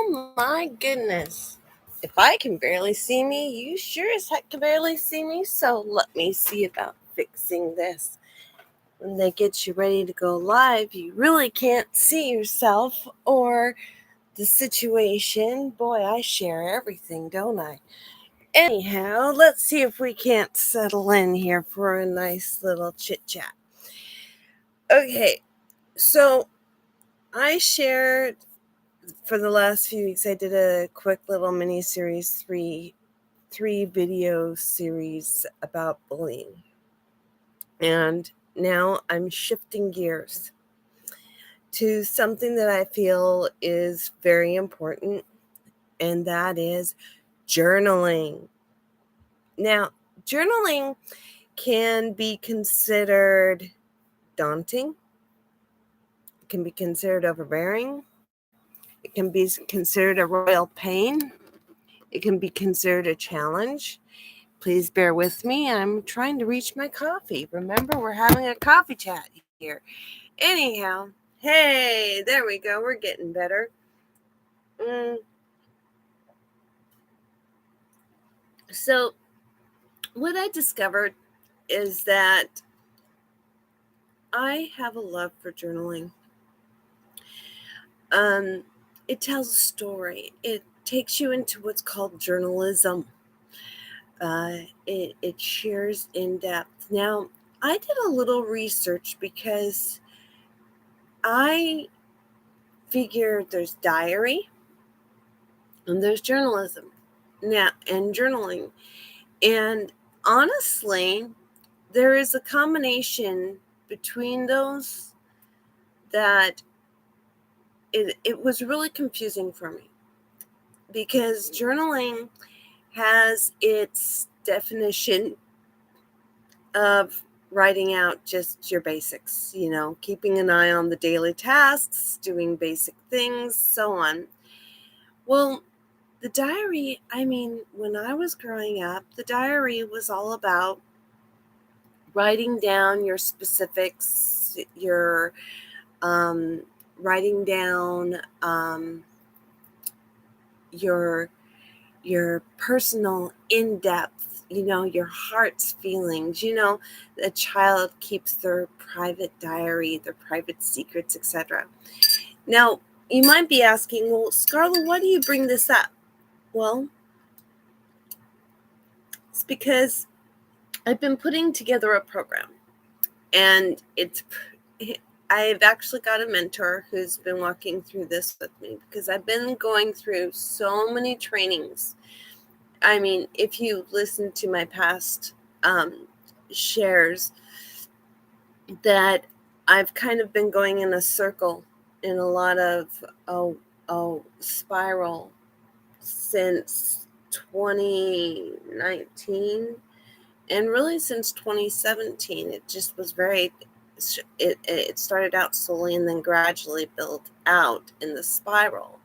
Oh my goodness. If I can barely see me, you sure as heck can barely see me. So let me see about fixing this. When they get you ready to go live, you really can't see yourself or the situation. Boy, I share everything, don't I? Anyhow, let's see if we can't settle in here for a nice little chit chat. Okay, so I shared for the last few weeks, I did a quick little mini series, three video series about bullying. And now I'm shifting gears to something that I feel is very important, and that is journaling. Now, journaling can be considered daunting. It can be considered overbearing. It can be considered a royal pain. It can be considered a challenge. Please bear with me. I'm trying to reach my coffee. Remember, we're having a coffee chat here. Anyhow, hey, there we go. We're getting better. So, what I discovered is that I have a love for journaling. It tells a story. It takes you into what's called journalism. It shares in depth. Now, I did a little research because I figured there's diary and there's journalism now and journaling. And honestly, there is a combination between those that it was really confusing for me, because journaling has its definition of writing out just your basics, keeping an eye on the daily tasks, doing basic things, so on. Well, the diary, when I was growing up, the diary was all about writing down your specifics, your writing down your personal in-depth, your heart's feelings. A child keeps their private diary, their private secrets, etc. Now, you might be asking, well, Scarlett, why do you bring this up? Well, it's because I've been putting together a program, and I've actually got a mentor who's been walking through this with me, because I've been going through so many trainings. If you listen to my past shares, that I've kind of been going in a circle, in a lot of spiral since 2019, and really since 2017. It just was it started out slowly and then gradually built out in the spiral.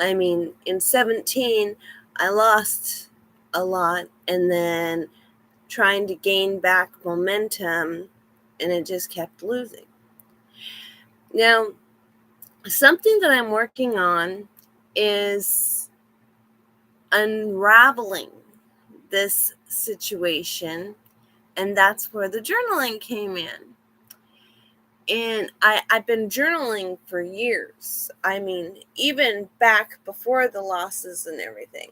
In 17, I lost a lot, and then trying to gain back momentum, and it just kept losing. Now, something that I'm working on is unraveling this situation, and that's where the journaling came in. And I've been journaling for years. Even back before the losses and everything.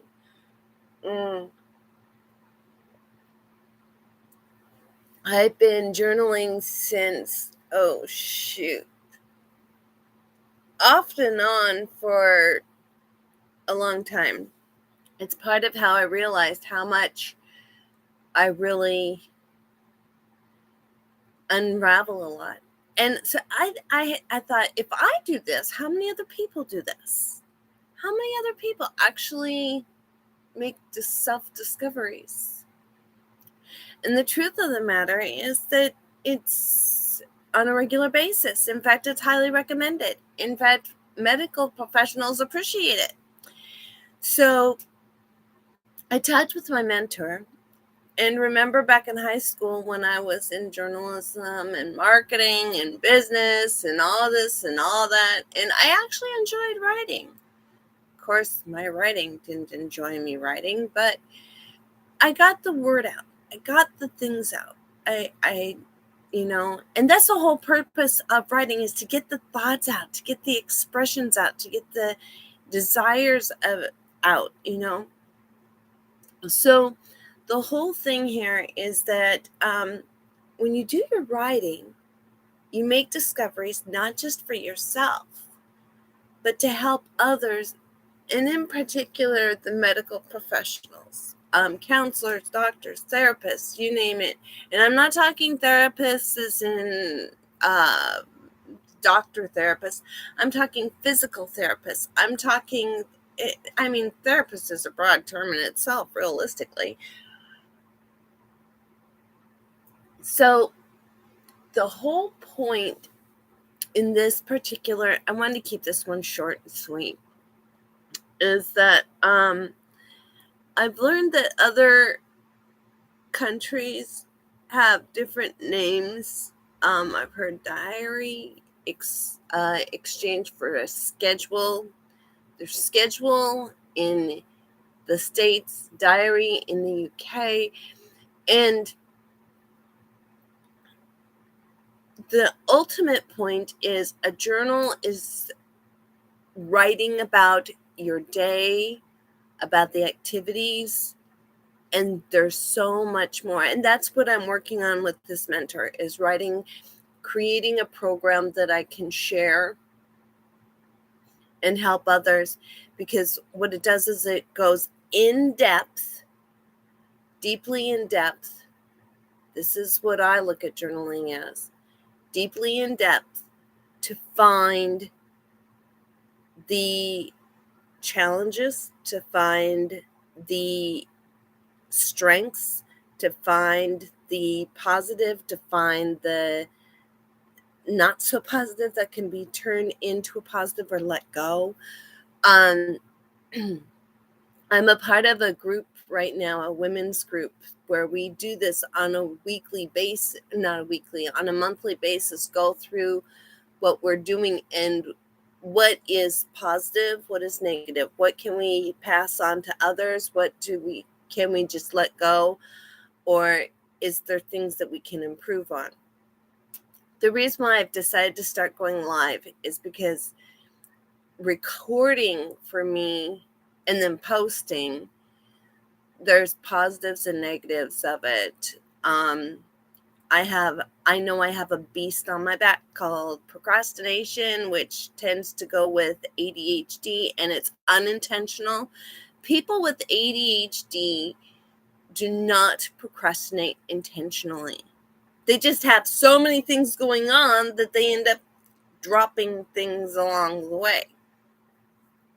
I've been journaling since, off and on for a long time. It's part of how I realized how much I really unravel a lot. And so I thought, if I do this, how many other people do this? How many other people actually make the self-discoveries? And the truth of the matter is that it's on a regular basis. In fact, it's highly recommended. In fact, medical professionals appreciate it. So I talked with my mentor, and remember back in high school when I was in journalism and marketing and business and all this and all that, and I actually enjoyed writing course, my writing didn't enjoy me writing, but I got the word out. I got the things out. And that's the whole purpose of writing, is to get the thoughts out, to get the expressions out, to get the desires out. So the whole thing here is that when you do your writing, you make discoveries not just for yourself, but to help others, and in particular, the medical professionals, counselors, doctors, therapists, you name it. And I'm not talking therapists as in doctor therapists. I'm talking physical therapists. Therapist is a broad term in itself, realistically. So the whole point in this particular, I wanted to keep this one short and sweet, is that I've learned that other countries have different names. I've heard diary exchange for a schedule. There's schedule in the States, diary in the UK, and the ultimate point is a journal is writing about your day, about the activities, and there's so much more. And that's what I'm working on with this mentor, is creating a program that I can share and help others, because what it does is it goes in depth, deeply in depth. This is what I look at journaling as, deeply in depth, to find the challenges, to find the strengths, to find the positive, to find the not so positive that can be turned into a positive or let go. I'm a part of a group right now, a women's group, where we do this on a on a monthly basis, go through what we're doing and what is positive, what is negative, what can we pass on to others, can we just let go, or is there things that we can improve on? The reason why I've decided to start going live is because recording for me and then posting, there's positives and negatives of it. I know I have a beast on my back called procrastination, which tends to go with ADHD, and it's unintentional. People with ADHD do not procrastinate intentionally. They just have so many things going on that they end up dropping things along the way.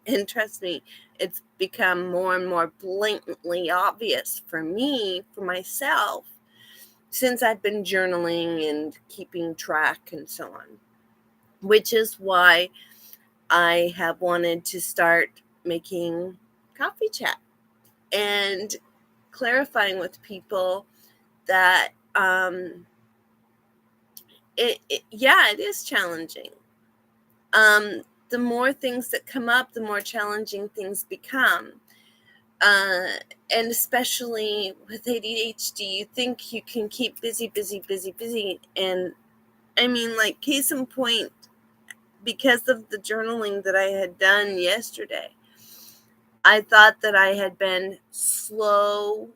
And trust me, it's become more and more blatantly obvious for me, for myself, since I've been journaling and keeping track and so on, which is why I have wanted to start making coffee chat and clarifying with people that it is challenging. The more things that come up, the more challenging things become. And especially with ADHD, you think you can keep busy. And I mean, like, case in point, because of the journaling that I had done yesterday, I thought that I had been slow.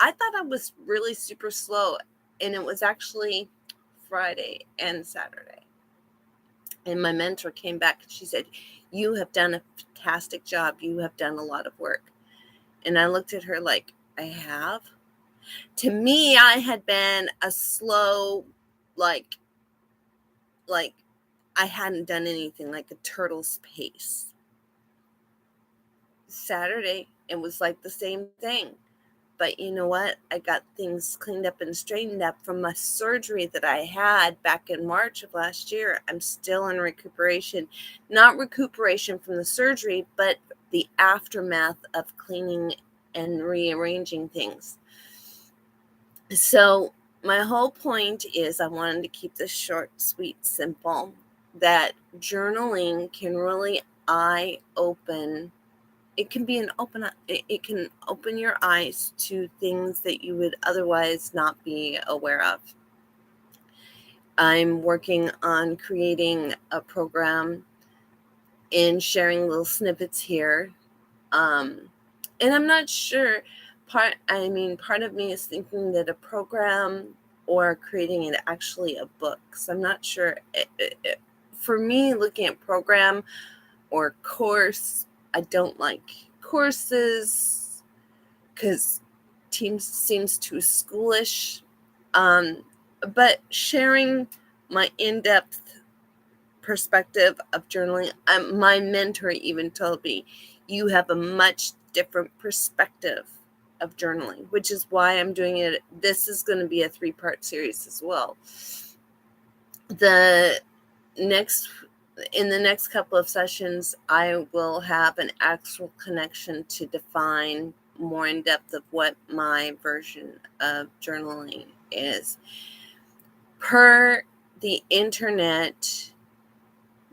I thought I was really super slow, and it was actually Friday and Saturday. And my mentor came back and she said, "You have done a fantastic job. You have done a lot of work." And I looked at her like, "I have?" To me, I had been a slow, like I hadn't done anything, like a turtle's pace. Saturday, it was like the same thing. But you know what? I got things cleaned up and straightened up from a surgery that I had back in March of last year. I'm still in recuperation. Not recuperation from the surgery, but the aftermath of cleaning and rearranging things. So my whole point is, I wanted to keep this short, sweet, simple, that journaling can really eye-open it can be it can open your eyes to things that you would otherwise not be aware of. I'm working on creating a program and sharing little snippets here. And I'm not sure, part of me is thinking that a program or creating it actually a book. So I'm not sure. For me, looking at program or course, I don't like courses because seems too schoolish. But sharing my in-depth perspective of journaling, my mentor even told me, you have a much different perspective of journaling, which is why I'm doing it. This is going to be a 3-part series as well. In the next couple of sessions, I will have an actual connection to define more in depth of what my version of journaling is. Per the internet,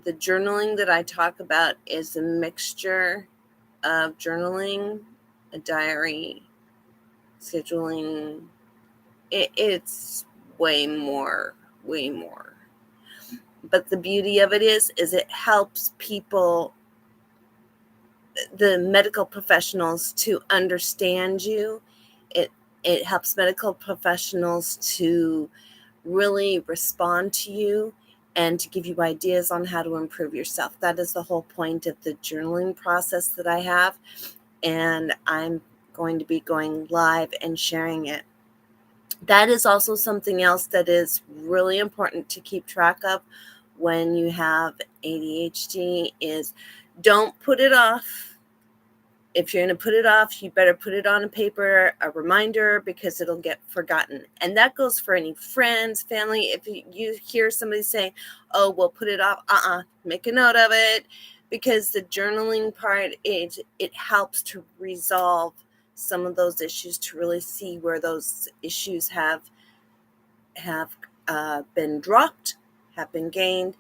the journaling that I talk about is a mixture of journaling, a diary, scheduling. It's way more. But the beauty of it is it helps people, the medical professionals, to understand you. It helps medical professionals to really respond to you and to give you ideas on how to improve yourself. That is the whole point of the journaling process that I have, and I'm going to be going live and sharing it. That is also something else that is really important to keep track of when you have ADHD, is don't put it off. If you're going to put it off, you better put it on a paper, a reminder, because it'll get forgotten. And that goes for any friends, family. If you hear somebody saying, oh, we'll put it off, make a note of it, because the journaling part, it helps to resolve some of those issues, to really see where those issues have been dropped, have been gained.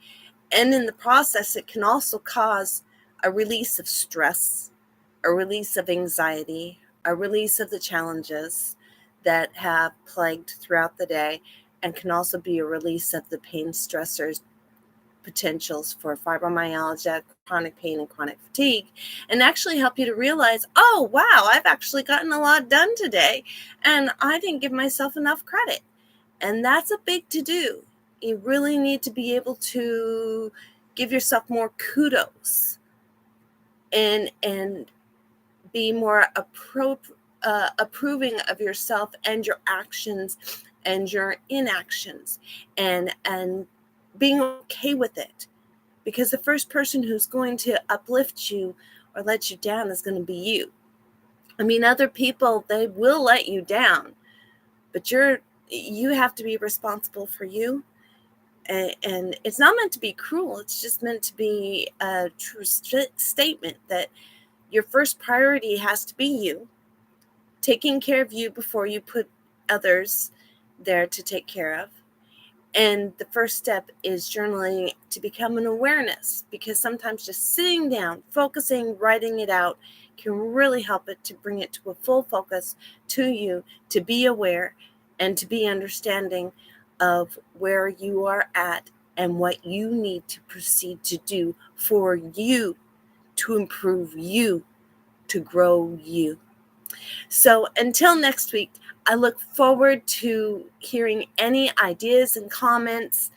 And in the process, it can also cause a release of stress, a release of anxiety, a release of the challenges that have plagued throughout the day, and can also be a release of the pain stressors, potentials for fibromyalgia, chronic pain, and chronic fatigue, and actually help you to realize, oh, wow, I've actually gotten a lot done today, and I didn't give myself enough credit. And that's a big to-do. You really need to be able to give yourself more kudos and be more approving of yourself and your actions and your inactions, and being okay with it, because the first person who's going to uplift you or let you down is going to be you. I mean, other people, they will let you down, but you have to be responsible for you. And it's not meant to be cruel. It's just meant to be a true statement that your first priority has to be you, taking care of you before you put others there to take care of. And the first step is journaling to become an awareness, because sometimes just sitting down, focusing, writing it out can really help it to bring it to a full focus to you, to be aware and to be understanding of where you are at and what you need to proceed to do for you, to improve you, to grow you. So until next week, I look forward to hearing any ideas and comments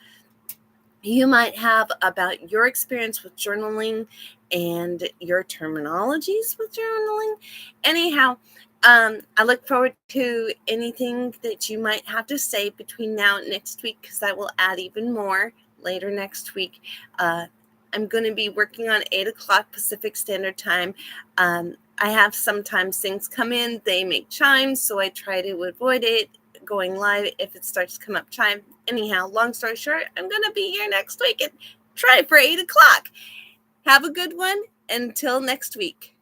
you might have about your experience with journaling and your terminologies with journaling. Anyhow, I look forward to anything that you might have to say between now and next week, because I will add even more later next week. I'm going to be working on 8 o'clock Pacific Standard Time. I have sometimes things come in, they make chimes, so I try to avoid it going live if it starts to come up chime. Anyhow, long story short, I'm going to be here next week and try for 8 o'clock. Have a good one. Until next week.